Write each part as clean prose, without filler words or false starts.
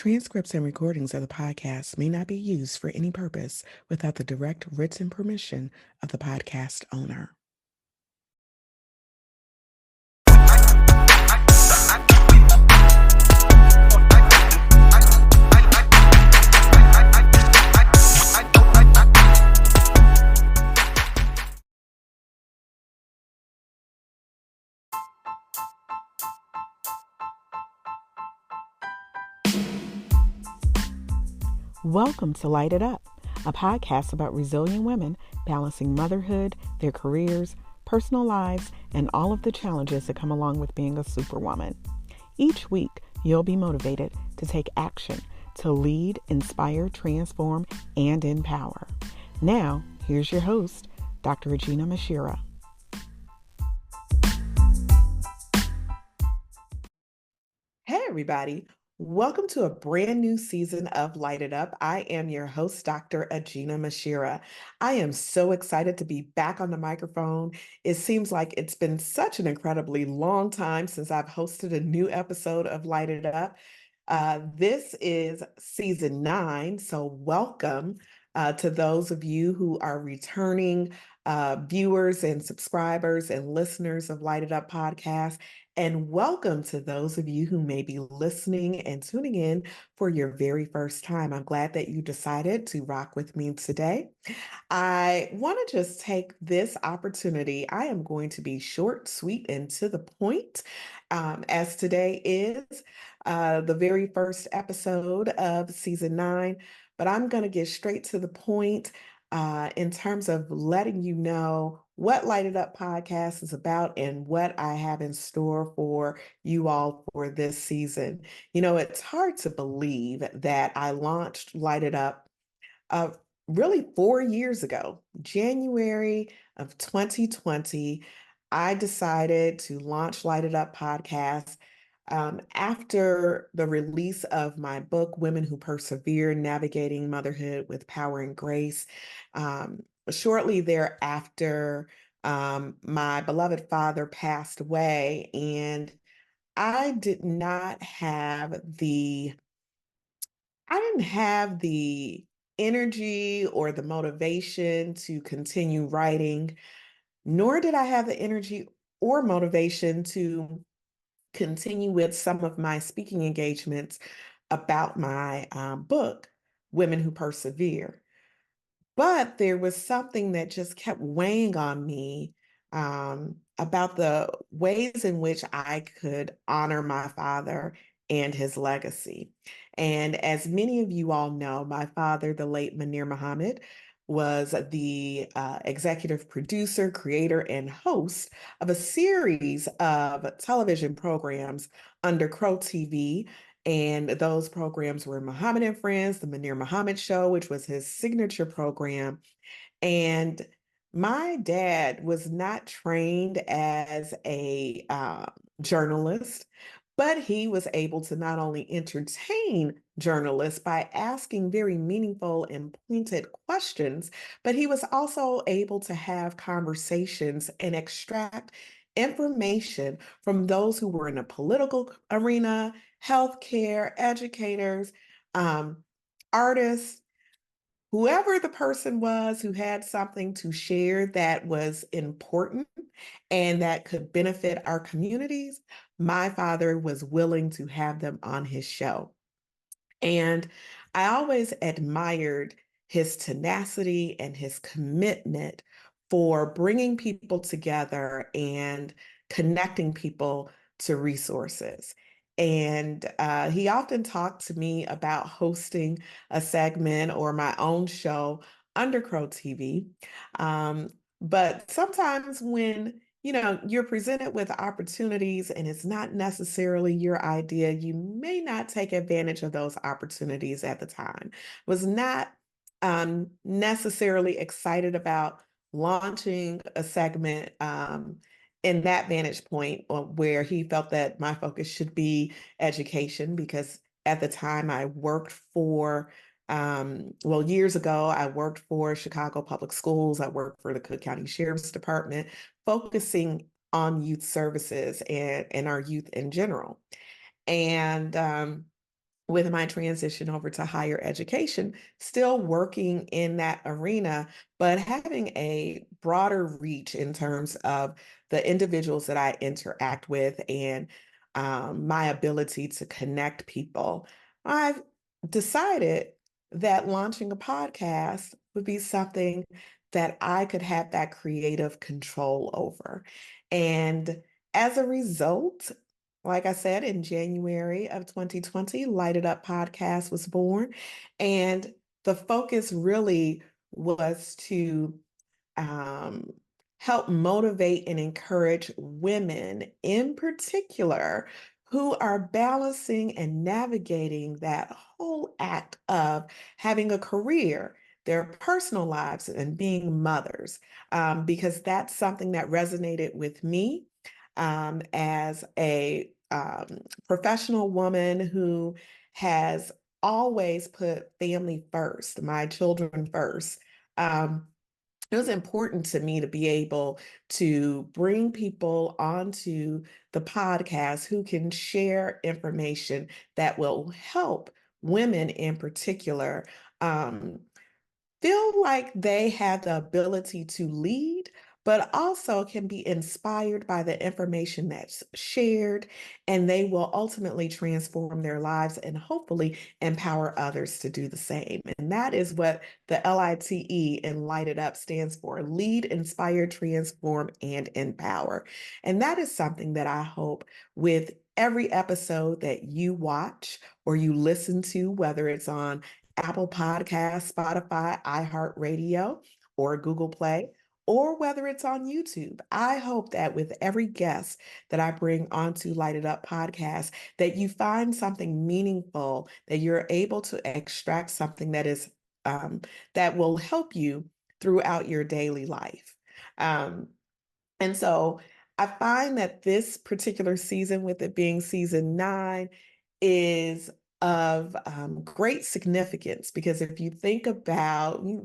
Transcripts and recordings of the podcast may not be used for any purpose without the direct written permission of the podcast owner. Welcome to Light It Up, a podcast about resilient women balancing motherhood, their careers, personal lives, and all of the challenges that come along with being a superwoman. Each week, you'll be motivated to take action, to lead, inspire, transform, and empower. Now, here's your host, Dr. Aginah Musherah. Hey, everybody. Welcome to a brand new season of Light It Up. I am your host, Dr. Aginah Musherah. I am so excited to be back on the microphone. It seems like it's been such an incredibly long time since I've hosted a new episode of Light It Up. This is season 9, so welcome to those of you who are returning viewers and subscribers and listeners of Light It Up Podcast. And welcome to those of you who may be listening and tuning in for your very first time. I'm glad that you decided to rock with me today. I want to just take this opportunity. I am going to be short, sweet, and to the point, as today is the very first episode of season 9. But I'm going to get straight to the point in terms of letting you know what Light It Up Podcast is about and what I have in store for you all for this season. You know, it's hard to believe that I launched Light It Up really 4 years ago, January of 2020. I decided to launch Light It Up Podcast after the release of my book, Women Who Persevere, Navigating Motherhood with Power and Grace. Shortly thereafter, my beloved father passed away, and I did not have I didn't have the energy or the motivation to continue writing, nor did I have the energy or motivation to continue with some of my speaking engagements about my book, Women Who Persevere. But there was something that just kept weighing on me about the ways in which I could honor my father and his legacy. And as many of you all know, my father, the late Munir Muhammad, was the executive producer, creator, and host of a series of television programs under Crow TV. And those programs were Muhammad and Friends, the Munir Muhammad Show, which was his signature program. And my dad was not trained as a journalist, but he was able to not only entertain journalists by asking very meaningful and pointed questions, but he was also able to have conversations and extract information from those who were in the political arena, healthcare, educators, artists, whoever the person was who had something to share that was important and that could benefit our communities. My father was willing to have them on his show. And I always admired his tenacity and his commitment for bringing people together and connecting people to resources. And he often talked to me about hosting a segment or my own show under Crow TV. But sometimes when you're presented with opportunities and it's not necessarily your idea, you may not take advantage of those opportunities at the time. Was not necessarily excited about launching a segment in that vantage point where he felt that my focus should be education, because at the time I worked for years ago, I worked for Chicago Public Schools. I worked for the Cook County Sheriff's Department, focusing on youth services and our youth in general. And with my transition over to higher education, still working in that arena, but having a broader reach in terms of the individuals that I interact with and my ability to connect people. I've decided that launching a podcast would be something that I could have that creative control over. And as a result, like I said, in January of 2020, LITE It Up Podcast was born. And the focus really was to um, help motivate and encourage women in particular who are balancing and navigating that whole act of having a career, their personal lives, and being mothers, because that's something that resonated with me as a professional woman who has always put family first, my children first. It was important to me to be able to bring people onto the podcast who can share information that will help women in particular um, feel like they have the ability to lead, but also can be inspired by the information that's shared, and they will ultimately transform their lives and hopefully empower others to do the same. And that is what the LITE in Light It Up stands for: lead, inspire, transform, and empower. And that is something that I hope with every episode that you watch or you listen to, whether it's on Apple Podcasts, Spotify, iHeartRadio, or Google Play, or whether it's on YouTube. I hope that with every guest that I bring onto Light It Up Podcast, that you find something meaningful, that you're able to extract something that is that will help you throughout your daily life. Um, and so I find that this particular season, with it being season 9, is of great significance, because if you think about, we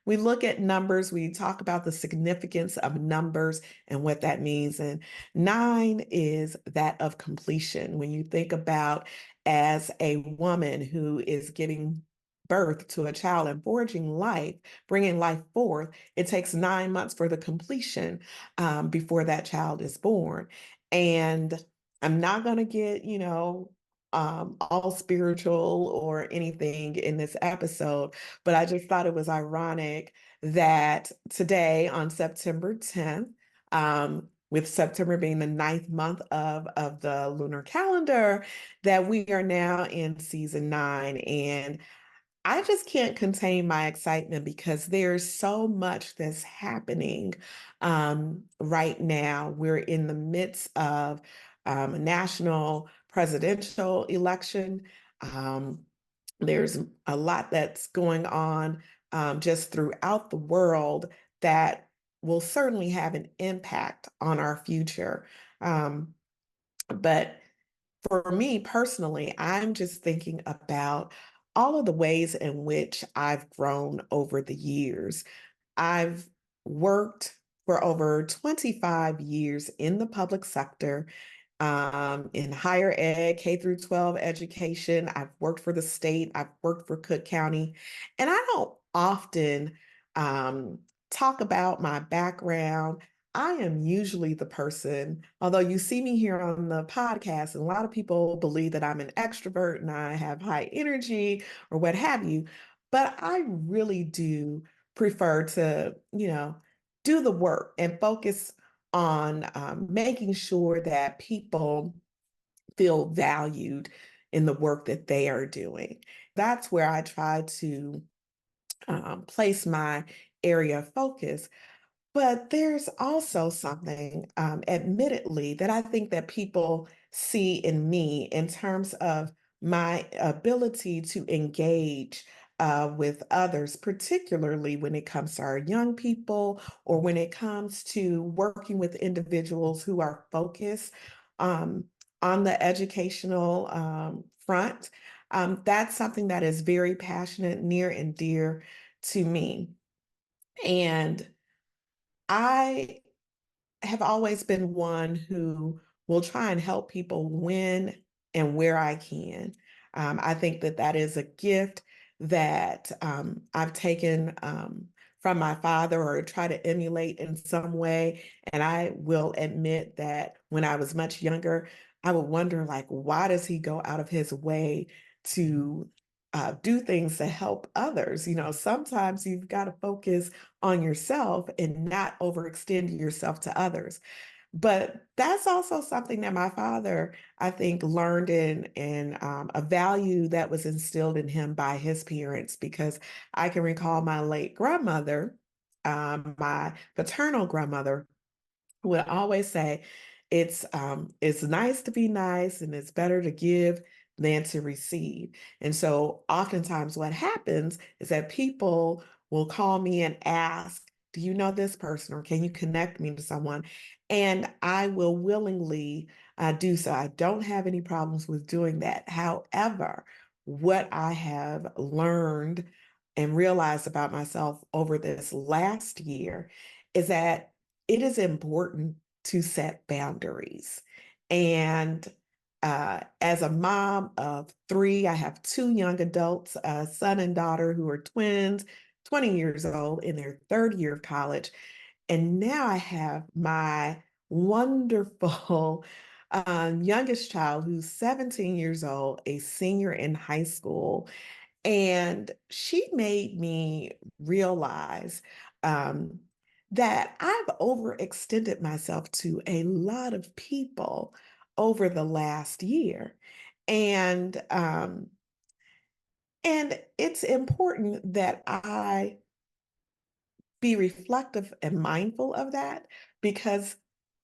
look at numbers, we talk about the significance of numbers and what that means. And 9 is that of completion. When you think about, as a woman who is giving birth to a child and forging life, bringing life forth, it takes 9 months for the completion before that child is born. And I'm not going to get, all spiritual or anything in this episode, but I just thought it was ironic that today, on September 10th, with September being the 9th month of the lunar calendar, that we are now in season 9. And I just can't contain my excitement because there's so much that's happening right now. We're in the midst of a national presidential election. Um, there's a lot that's going on just throughout the world that will certainly have an impact on our future. Um, but for me personally, I'm just thinking about all of the ways in which I've grown over the years. I've worked for over 25 years in the public sector, in higher ed, K through 12 education. I've worked for the state, I've worked for Cook County, and I don't often um, talk about my background. I am usually the person, although you see me here on the podcast, and a lot of people believe that I'm an extrovert and I have high energy or what have you, but I really do prefer to, do the work and focus on making sure that people feel valued in the work that they are doing. That's where I try to place my area of focus. But there's also something, admittedly, that I think that people see in me in terms of my ability to engage with others, particularly when it comes to our young people or when it comes to working with individuals who are focused um, on the educational front. That's something that is very passionate, near and dear to me. And I have always been one who will try and help people when and where I can. I think that that is a gift that I've taken from my father or try to emulate in some way. And I will admit that when I was much younger, I would wonder, like, why does he go out of his way to do things to help others? You know, sometimes you've got to focus on yourself and not overextend yourself to others. But that's also something that my father, I think, learned in a value that was instilled in him by his parents, because I can recall my late grandmother, my paternal grandmother, would always say, it's nice to be nice and it's better to give than to receive. And so oftentimes what happens is that people will call me and ask, do you know this person, or can you connect me to someone? And I will willingly do so. I don't have any problems with doing that. However, what I have learned and realized about myself over this last year is that it is important to set boundaries. And as a mom of three, I have two young adults, a son and daughter who are twins, 20 years old, in their third year of college. And now I have my wonderful youngest child who's 17 years old, a senior in high school. And she made me realize um, that I've overextended myself to a lot of people over the last year. And and it's important that I be reflective and mindful of that, because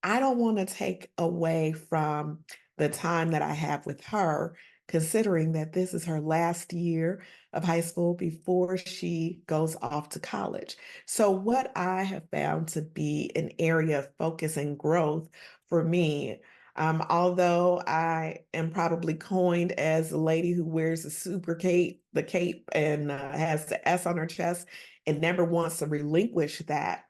I don't want to take away from the time that I have with her, considering that this is her last year of high school before she goes off to college. So, what I have found to be an area of focus and growth for me, although I am probably coined as the lady who wears the super cape, the cape, and has the S on her chest and never wants to relinquish that.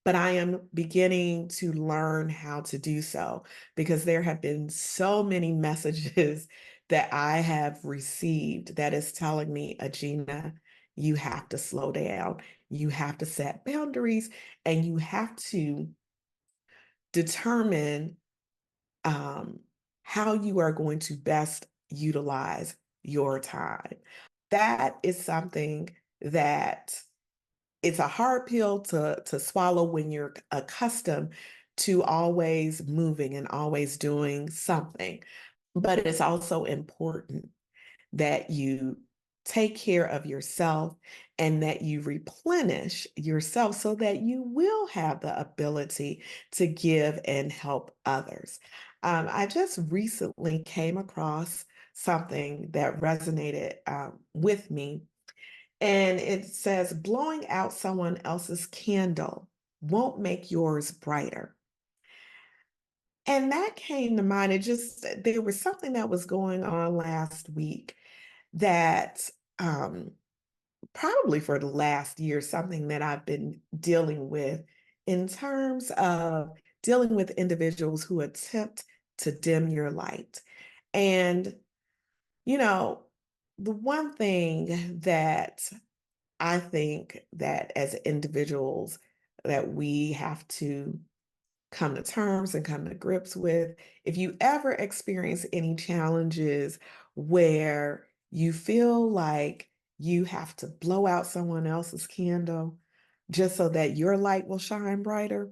But I am beginning to learn how to do so, because there have been so many messages that I have received that is telling me, Aginah, you have to slow down. You have to set boundaries, and you have to determine um, how you are going to best utilize your time. That is something that it's a hard pill to swallow when you're accustomed to always moving and always doing something. But it's also important that you take care of yourself and that you replenish yourself so that you will have the ability to give and help others. I just recently came across something that resonated with me, and it says, blowing out someone else's candle won't make yours brighter. And that came to mind. There was something that was going on last week that probably for the last year, something that I've been dealing with in terms of dealing with individuals who attempt to dim your light. And, you know, the one thing that I think that as individuals that we have to come to terms and come to grips with, if you ever experience any challenges where you feel like you have to blow out someone else's candle just so that your light will shine brighter,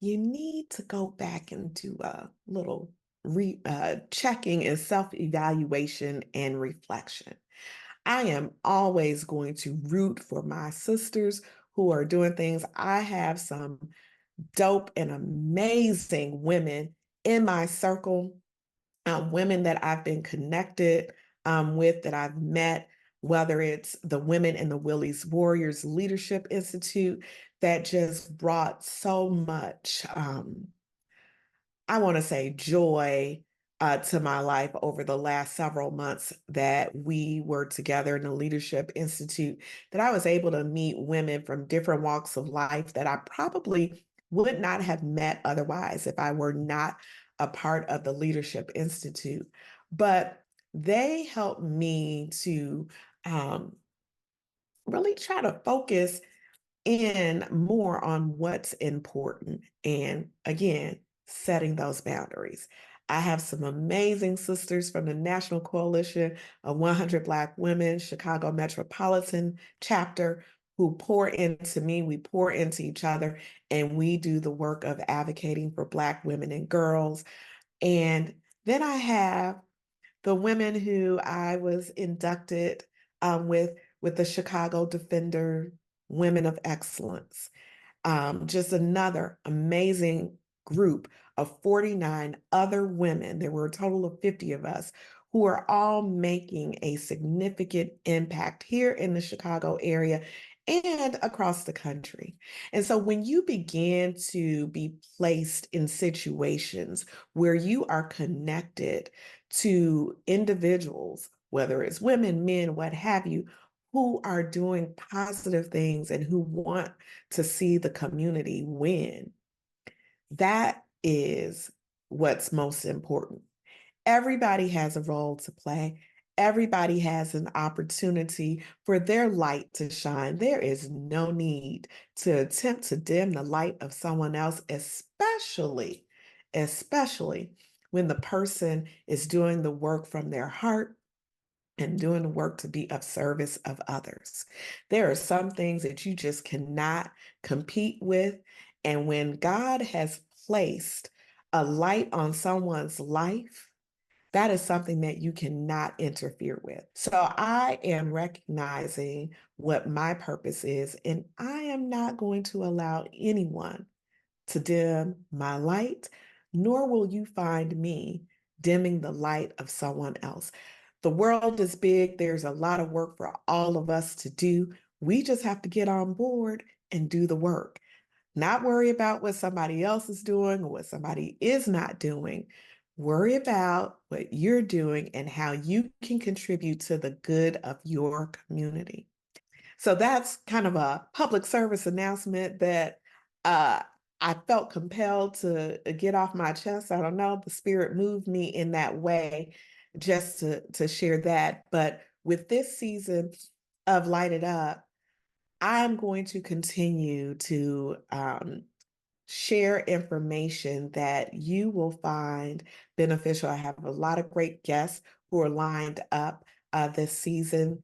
you need to go back and do a little checking and self-evaluation and reflection. I am always going to root for my sisters who are doing things. I have some dope and amazing women in my circle, women that I've been connected with, that I've met, whether it's the women in the Willie's Warriors Leadership Institute that just brought so much. I want to say joy to my life over the last several months that we were together in the Leadership Institute, that I was able to meet women from different walks of life that I probably would not have met otherwise if I were not a part of the Leadership Institute. But they help me to really try to focus in more on what's important. And again, setting those boundaries. I have some amazing sisters from the National Coalition of 100 Black Women, Chicago Metropolitan chapter, who pour into me. We pour into each other, and we do the work of advocating for Black women and girls. And then I have the women who I was inducted with the Chicago Defender Women of Excellence. Just another amazing group of 49 other women. There were a total of 50 of us who are all making a significant impact here in the Chicago area and across the country. And so when you begin to be placed in situations where you are connected to individuals, whether it's women, men, what have you, who are doing positive things and who want to see the community win, that is what's most important. Everybody has a role to play. Everybody has an opportunity for their light to shine. There is no need to attempt to dim the light of someone else, especially when the person is doing the work from their heart and doing the work to be of service of others. There are some things that you just cannot compete with. And when God has placed a light on someone's life, that is something that you cannot interfere with. So I am recognizing what my purpose is, and I am not going to allow anyone to dim my light, nor will you find me dimming the light of someone else. The world is big. There's a lot of work for all of us to do. We just have to get on board and do the work, not worry about what somebody else is doing or what somebody is not doing. Worry about what you're doing and how you can contribute to the good of your community. So that's kind of a public service announcement that uh, I felt compelled to get off my chest. I don't know, the spirit moved me in that way just to share that. But with this season of Light It Up, I'm going to continue to share information that you will find beneficial. I have a lot of great guests who are lined up this season.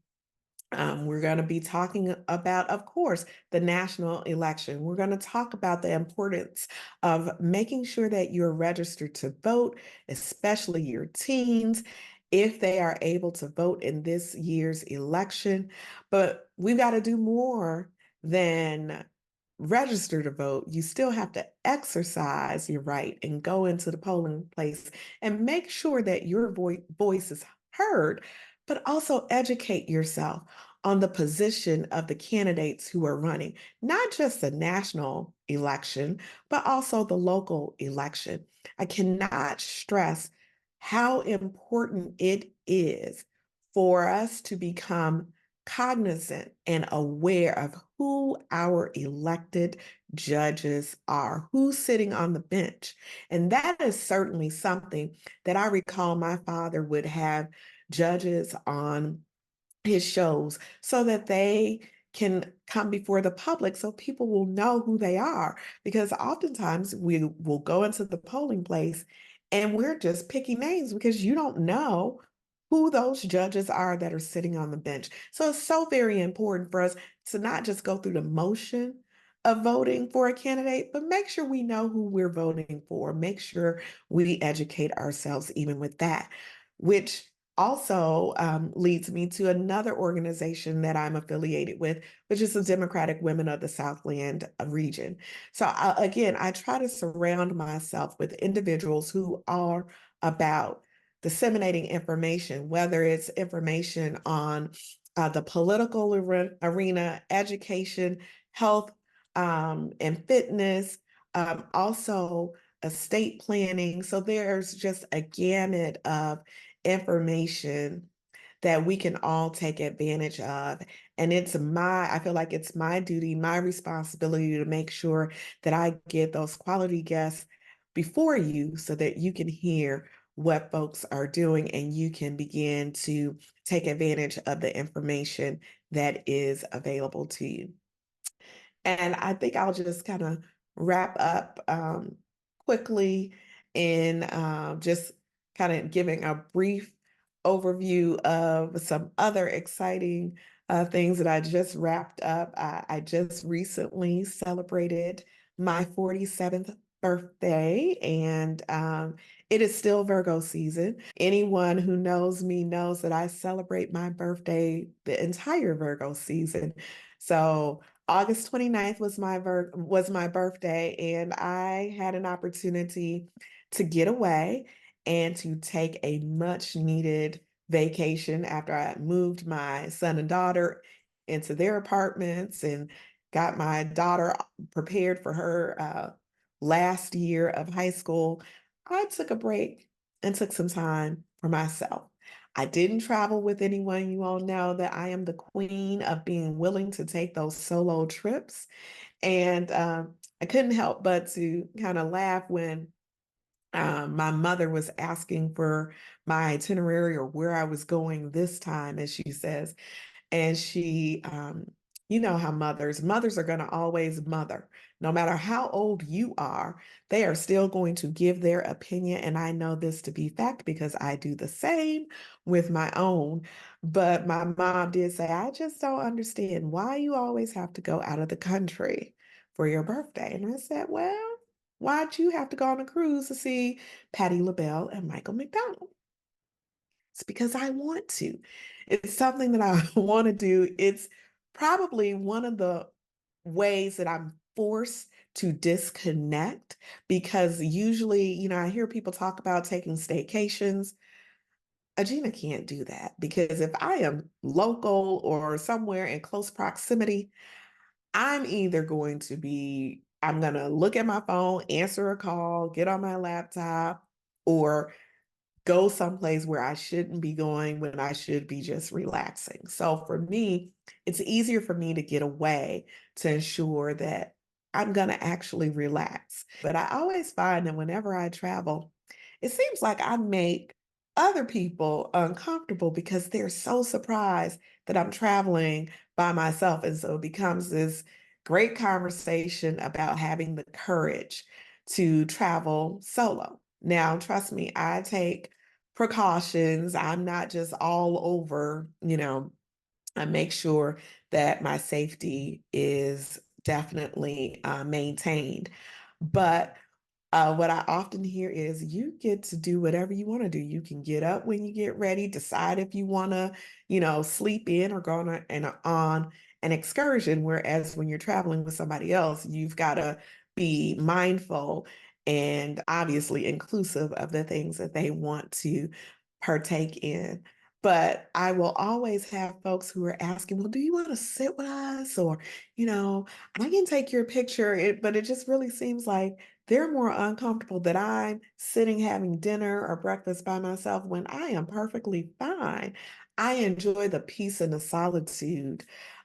We're going to be talking about, of course, the national election. We're going to talk about the importance of making sure that you're registered to vote, especially your teens, if they are able to vote in this year's election. But we've got to do more than register to vote. You still have to exercise your right and go into the polling place and make sure that your voice is heard, but also educate yourself on the position of the candidates who are running, not just the national election, but also the local election. I cannot stress how important it is for us to become cognizant and aware of who our elected judges are, who's sitting on the bench. And that is certainly something that I recall my father would have judges on his shows so that they can come before the public so people will know who they are. Because oftentimes we will go into the polling place and we're just picking names because you don't know who those judges are that are sitting on the bench. So it's so very important for us to not just go through the motion of voting for a candidate, but make sure we know who we're voting for. Make sure we educate ourselves even with that, which also leads me to another organization that I'm affiliated with, which is the Democratic Women of the Southland region. So again, I try to surround myself with individuals who are about disseminating information, whether it's information on the political arena, education, health, and fitness, also estate planning. So there's just a gamut of information that we can all take advantage of. And I feel like it's my duty, my responsibility to make sure that I get those quality guests before you so that you can hear what folks are doing, and you can begin to take advantage of the information that is available to you. And I think I'll just kind of wrap up quickly in just kind of giving a brief overview of some other exciting things that I just wrapped up. I just recently celebrated my 47th birthday, and it is still Virgo season. Anyone who knows me knows that I celebrate my birthday the entire Virgo season. So August 29th was my birthday, and I had an opportunity to get away and to take a much needed vacation after I had moved my son and daughter into their apartments and got my daughter prepared for her last year of high school. I took a break and took some time for myself. I didn't travel with anyone. You all know that I am the queen of being willing to take those solo trips. And I couldn't help but to kind of laugh when my mother was asking for my itinerary or where I was going this time, as she says. And she, you know how mothers are going to always mother. No matter how old you are, they are still going to give their opinion. And I know this to be fact because I do the same with my own. But my mom did say, I just don't understand why you always have to go out of the country for your birthday. And I said, well, why'd you have to go on a cruise to see Patti LaBelle and Michael McDonald? It's because I want to. It's something that I want to do. It's probably one of the ways that I'm forced to disconnect because usually, I hear people talk about taking staycations. Aginah can't do that because if I am local or somewhere in close proximity, I'm going to look at my phone, answer a call, get on my laptop, or go someplace where I shouldn't be going when I should be just relaxing. So for me, it's easier for me to get away to ensure that I'm going to actually relax. But I always find that whenever I travel, it seems like I make other people uncomfortable because they're so surprised that I'm traveling by myself. And so it becomes this great conversation about having the courage to travel solo. Now, trust me, I take precautions. I'm not just all over, I make sure that my safety is definitely maintained. But what I often hear is you get to do whatever you want to do. You can get up when you get ready, decide if you want to, sleep in or go on an excursion. Whereas when you're traveling with somebody else, you've got to be mindful and obviously inclusive of the things that they want to partake in. But I will always have folks who are asking, well, do you want to sit with us? Or, I can take your picture. But it just really seems like they're more uncomfortable that I'm sitting having dinner or breakfast by myself when I am perfectly fine. I enjoy the peace and the solitude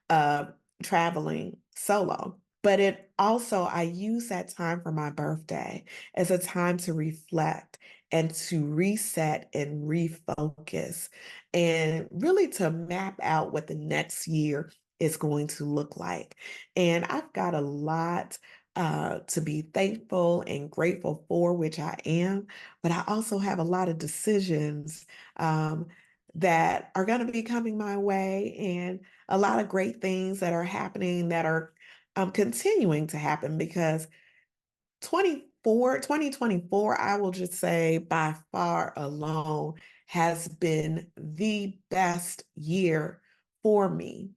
of traveling solo. But I use that time for my birthday as a time to reflect and to reset and refocus and really to map out what the next year is going to look like. And I've got a lot to be thankful and grateful for, which I am, but I also have a lot of decisions that are going to be coming my way and a lot of great things that are happening that are continuing to happen because 2024, I will just say by far alone has been the best year for me.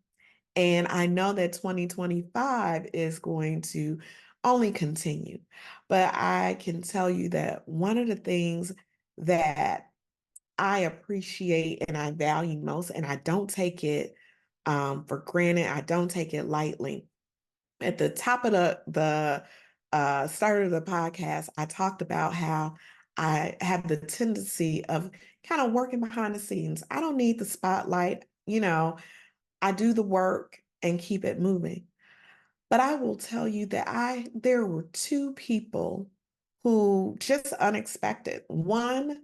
And I know that 2025 is going to only continue. But I can tell you that one of the things that I appreciate and I value most, and I don't take it for granted, I don't take it lightly. At the top of the start of the podcast, I talked about how I have the tendency of kind of working behind the scenes. I don't need the spotlight, I do the work and keep it moving. But I will tell you that there were two people who just unexpected. One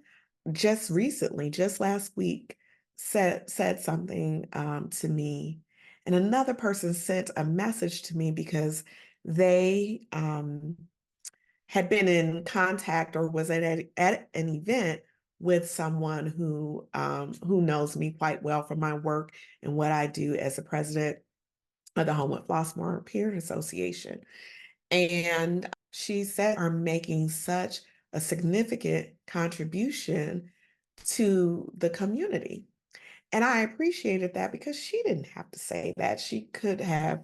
just recently, just last week, said something to me, and another person sent a message to me because they had been in contact or was at an event with someone who knows me quite well from my work and what I do as the president of the Homewood Flossmoor Parent Association. And she said, are making such a significant contribution to the community. And I appreciated that because she didn't have to say that. She could have,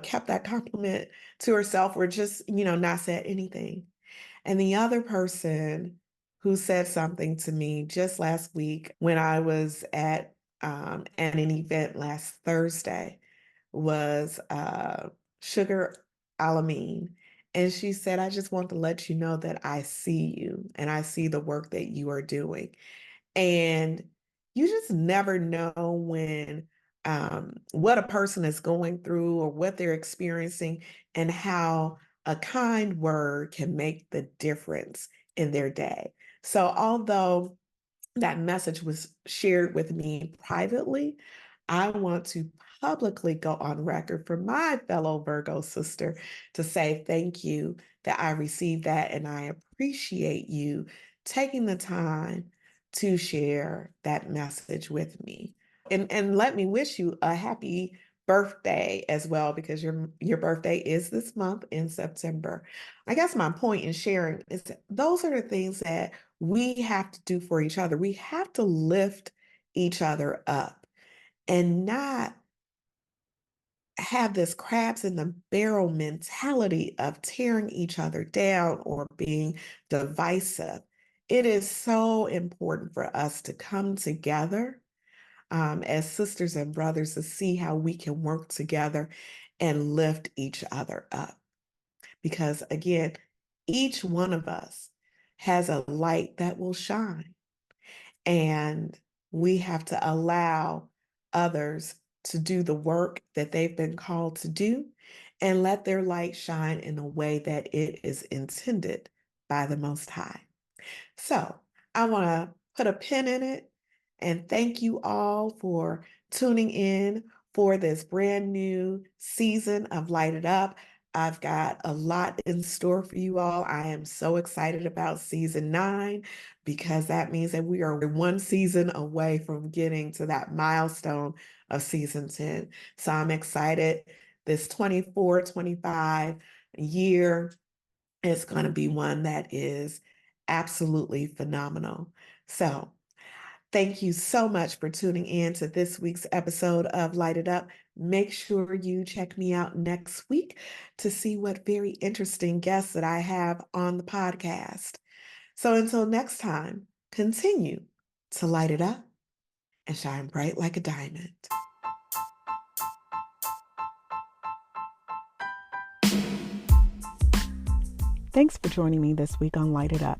kept that compliment to herself or just, not said anything. And the other person who said something to me just last week when I was at an event last Thursday was Sugar Alameen. And she said, I just want to let you know that I see you and I see the work that you are doing. And you just never know when what a person is going through or what they're experiencing and how a kind word can make the difference in their day. So although that message was shared with me privately, I want to publicly go on record for my fellow Virgo sister to say thank you that I received that, and I appreciate you taking the time to share that message with me. And let me wish you a happy birthday as well, because your birthday is this month in September. I guess my point in sharing is that those are the things that we have to do for each other. We have to lift each other up and not have this crabs in the barrel mentality of tearing each other down or being divisive. It is so important for us to come together as sisters and brothers to see how we can work together and lift each other up. Because again, each one of us has a light that will shine. And we have to allow others to do the work that they've been called to do and let their light shine in a way that it is intended by the Most High. So I want to put a pin in it and thank you all for tuning in for this brand new season of Light It Up. I've got a lot in store for you all. I am so excited about season 9 because that means that we are one season away from getting to that milestone of season 10. So I'm excited. This 24-25 year is going to be one that is absolutely phenomenal. So thank you so much for tuning in to this week's episode of Light It Up. Make sure you check me out next week to see what very interesting guests that I have on the podcast. So until next time, continue to light it up and shine bright like a diamond. Thanks for joining me this week on Light It Up.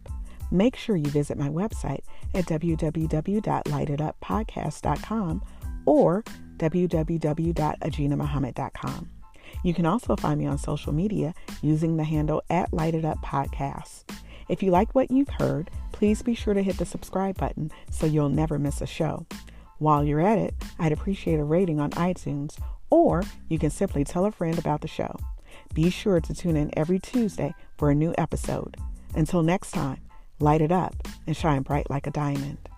Make sure you visit my website at www.lightituppodcast.com or www.aginahmuhammad.com. You can also find me on social media using the handle at LITE It Up Podcast. If you like what you've heard, please be sure to hit the subscribe button so you'll never miss a show. While you're at it, I'd appreciate a rating on iTunes, or you can simply tell a friend about the show. Be sure to tune in every Tuesday for a new episode. Until next time, light it up and shine bright like a diamond.